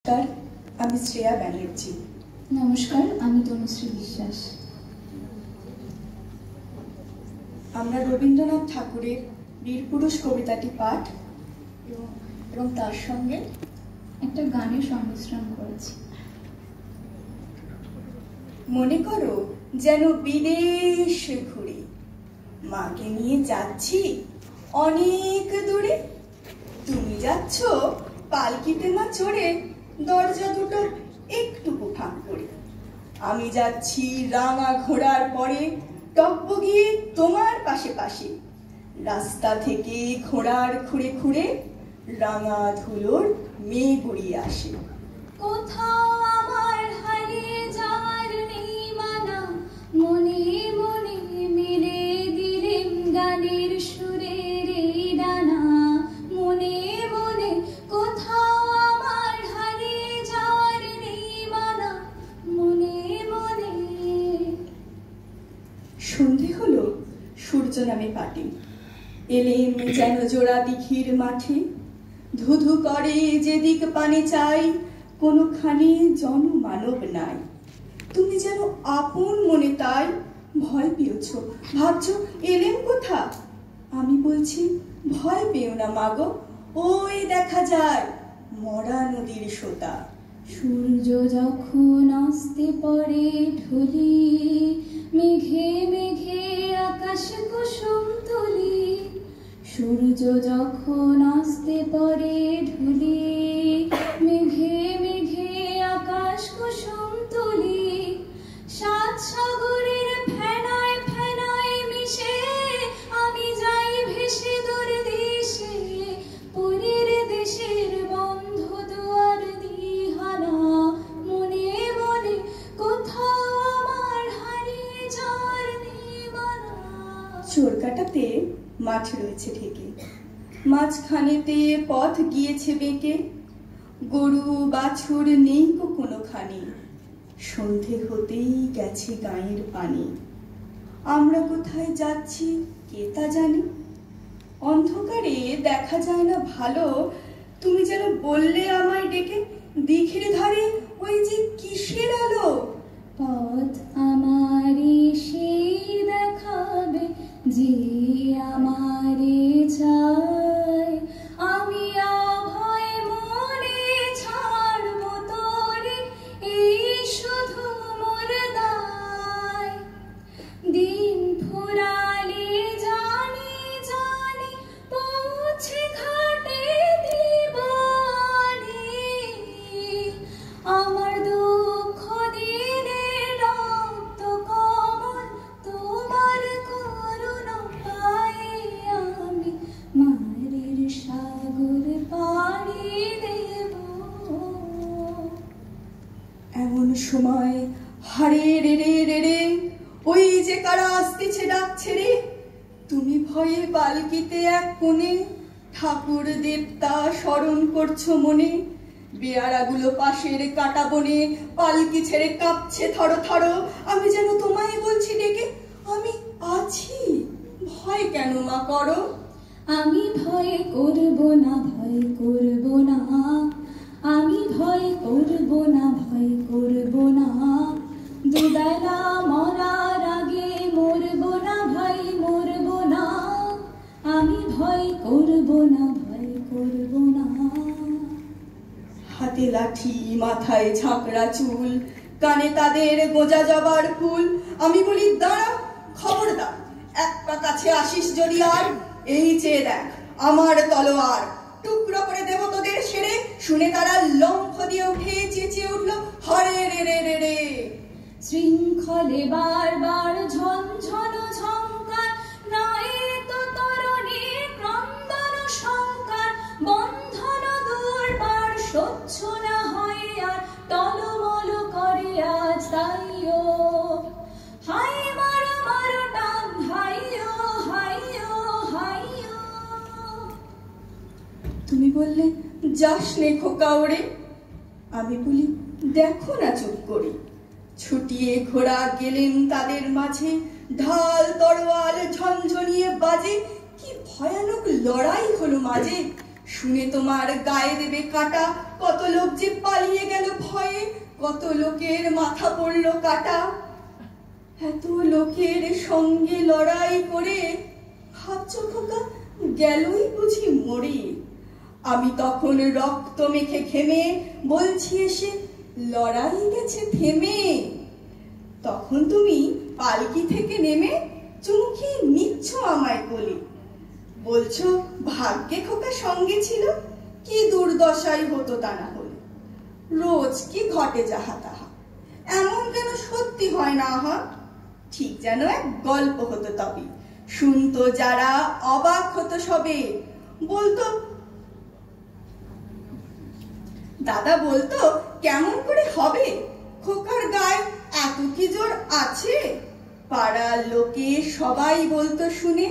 নমস্কার, আমি শ্রেয়া ব্যানার্জি। নমস্কার, আমি তনুশ্রী বিশ্বাস। আমরা রবীন্দ্রনাথ ঠাকুরের বীরপুরুষ কবিতাটি পাঠ এবং তার সঙ্গে একটা গানের সংমিশ্রণ করেছি। মনে করো যেন বিদেশে ঘুরে, মাকে নিয়ে যাচ্ছি অনেক দূরে। তুমি যাচ্ছ পালকিতে মা চড়ে, দরজা দুটো একটুকু ফাঁক করে। আমি যাচ্ছি রাঙা ঘোড়ার পরে, টকবগিয়ে তোমার পাশে পাশে। রাস্তা থেকে ঘোড়ার খুঁড়ে খুঁড়ে রাঙা ধুলোর মেয়ে গড়িয়ে আসে। কোথাও আমার হারিয়ে যাওয়ার নেই মানা, মনে মনে মেলে দিলেম গানের সুরের এই ডানা। মনে মনে কোথাও আমার হারিয়ে যাওয়ার নেই মানা, মনে মনে। সন্ধে হলো, সূর্য নামে পাটে, এলেম যেন জোড়া দিঘির মাঠে। ধুধু করে যেদিক পানে চাই, কোনোখানে জনমানব নাই। তুমি যেন আপন মনে তাই ভয় পেয়েছ, ভাবছ এলেম কোথা। আমি বলছি ভয় পেও না মাগো, ওই দেখা যায় মরা নদীর সোতা। সূর্য যখন আসতে পড়ে ঢলি, মেঘে মেঘে আকাশ কুসুম তুলি। সূর্য যখন আসতে পড়ে ঢলি, মেঘে মেঘে আকাশ কুসুম তুলি। সাত সাগরের ফেনায় ফেনায় মিশে আমি যাই ভেসে দূর দেশে। পরের দেশের বন্ধ দুয়ার দিহানা, মনে মনে কোথাও আমার হারিয়ে যাওয়ার নেই মানা। চোরকাটাতে মাঠ রয়েছে ঢেকে, মাঝখানেতে পথ গিয়েছে বেঁকে। গরু বাছুর নেই কোনোখানে, সন্ধে হতেই গেছে গায়ের পানি। আমরা কোথায় যাচ্ছি কে তা জানি, অন্ধকারে দেখা যায় না ভালো। তুমি যেন বললে আমায় ডেকে, দিঘির ধারে ওই যে কিসের আলো। পথ আমারে সেই দেখাবে যে আমারে চায়। আমি অভয় মনে ছাড়ব তোরে, এই শুধু মোর দায়। দিন ফুরালে জানি জানি পৌঁছে ঘাটে দিবানি। আমার দুঃখ দিনে রক্ত কমল, তোমার করুণা পাই আমি মায়ের সাগর পাড়ি দেব। এমন সময় হারে রে রে রে রে, ওই যে কারা আসতেছে ডাকছে রে। তুমি ভয়ে পালকিতে এক কোণে, ঠাকুর দেবতা স্মরণ করছো মনে। বেয়ারাগুলো পাশের কাটা বনে, পালকি ছেড়ে কাঁপছে থর থর। আমি যেন তোমায় বলছি ডেকে, আমি আছি, ভয় কেন মা করো। আমি ভয় করব না, ভয় করব না। আমি ভয় করব না, ভয় করব না। দুবেলা মরার আগে মরব না ভাই, মরব না। আমি ভয় করব না, ভয় করব না। হাতে লাঠি, মাথায় ঝাঁকড়া চুল, কানে তাদের গোজা জবার ফুল। আমি বলি দাঁড়া, খবরদার, এক পা কাছে আসিস যদি আর। এই চেয়ে দেখ আমার তলোয়ার, টুকরো করে দেব তোদের সেরে। শুনে তারা লম্ফ দিয়ে উঠে চেঁচিয়ে উঠল, হরে রে রে রে রে। শৃঙ্খলে বারবার ঝনঝন ঝঙ্কার, নয় তো তরণী ক্রন্দন শঙ্কার। বন্ধন দুর্বার সহ্য না হয় আর, টলমল করে আজ তাইও। হাই মারো মারো টান, হাইও হাইও হাইও। তুমি বললে যাস নে খোকা ওরে। আমি বলি দেখো না চুপ করে। ছুটিয়ে ঘোড়া গেলেন তাদের মাঝে, ঢাল তরোয়াল ঝনঝনিয়ে বাজে। কি ভয়ানক লড়াই হলো মাঝে, শুনে তোমার গায়ে দেবে কাটা। কত লোক যে পালিয়ে কত লোকের মাথা পড়ল কাটা, এত লোকের সঙ্গে লড়াই করে ভাবছো খোকা গেলই বুঝি মরে। আমি তখন রক্ত মেখে ঘেমে বলছি এসে লড়াই গেছে থেমে। তখন তুমি পালকি থেকে নেমে চুমকি নিচ্ছ আমায় কোলে, বলছো ভাগ্যে খোকা সঙ্গে ছিল, কি দুর্দশাই হতো তা না হলে। রোজ কি ঘটে যাহা তাহা, এমন কেন সত্যি হয় না হা। ঠিক যেন এক গল্প হতো তবে, শুনতো যারা অবাক হতো সবে। বলতো দাদা বলতো কেমন করে হবে, খোকার গায়ে এত কি জোর আছে। পাড়ার লোকে সবাই বলতো শুনে,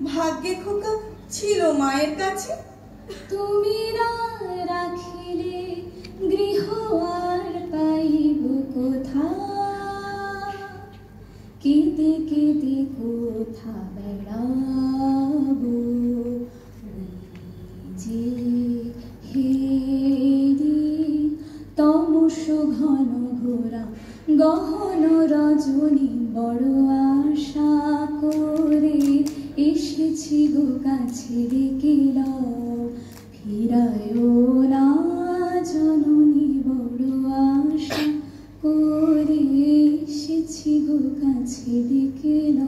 ভাগ্যে খোকা ছিল মায়ের কাছে। তুমি না রাখিলে গৃহ আর পাইব কোথা, কেঁদে কেঁদে কোথা বেড়াবো। যে হেরি তমস ঘন ঘোরা গহন রজনী, বড় আশা করে এসেছি গো কাছে ডেকেল, ফিরায়ও না জননী, বড় আশা করে এসেছি গো কাছে ডেকেল।